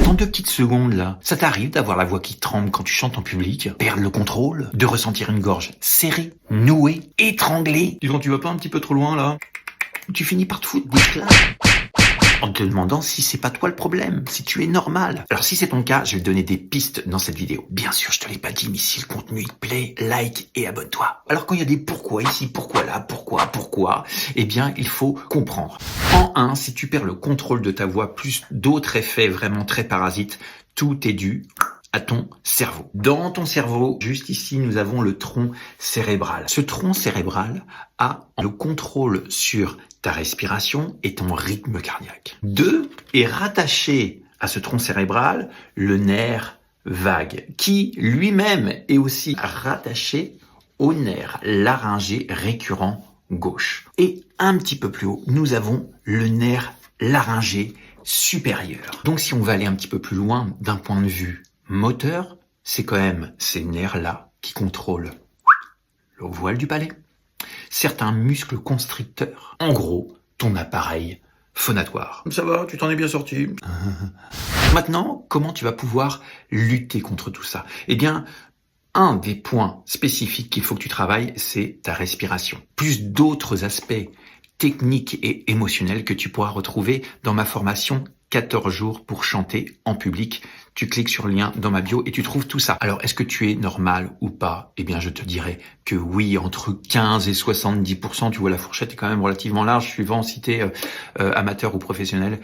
Prends 2 petites secondes là. Ça t'arrive d'avoir la voix qui tremble quand tu chantes en public? Perdre le contrôle? De ressentir une gorge serrée, nouée, étranglée? Dis donc, tu vas pas un petit peu trop loin là? Tu finis par te foutre des claques en te demandant si c'est pas toi le problème, si tu es normal. Alors si c'est ton cas, je vais te donner des pistes dans cette vidéo. Bien sûr, je te l'ai pas dit, mais si le contenu te plaît, like et abonne-toi. Alors quand il y a des pourquoi ici, pourquoi là, pourquoi, eh bien il faut comprendre. En 1, si tu perds le contrôle de ta voix plus d'autres effets vraiment très parasites, tout est dû à ton cerveau. Dans ton cerveau, juste ici, nous avons le tronc cérébral. Ce tronc cérébral a le contrôle sur ta respiration et ton rythme cardiaque. 2, est rattaché à ce tronc cérébral le nerf vague, qui lui-même est aussi rattaché au nerf laryngé récurrent gauche. Et un petit peu plus haut, nous avons le nerf laryngé supérieur. Donc si on va aller un petit peu plus loin d'un point de vue moteur, c'est quand même ces nerfs-là qui contrôlent le voile du palais, certains muscles constricteurs, en gros, ton appareil phonatoire. Ça va, tu t'en es bien sorti. Maintenant, comment tu vas pouvoir lutter contre tout ça? Eh bien, un des points spécifiques qu'il faut que tu travailles, c'est ta respiration. Plus d'autres aspects techniques et émotionnels que tu pourras retrouver dans ma formation 14 jours pour chanter en public. Tu cliques sur le lien dans ma bio et tu trouves tout ça. Alors, est-ce que tu es normal ou pas? Eh bien, je te dirais que oui, entre 15 et 70%, tu vois, la fourchette est quand même relativement large, suivant si t'es amateur ou professionnel,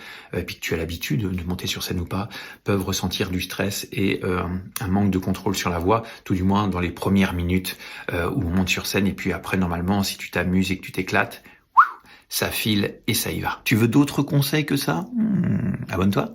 puis que tu as l'habitude de monter sur scène ou pas, peuvent ressentir du stress et un manque de contrôle sur la voix, tout du moins dans les premières minutes où on monte sur scène. Et puis après, normalement, si tu t'amuses et que tu t'éclates, ça file et ça y va. Tu veux d'autres conseils que ça? Abonne-toi.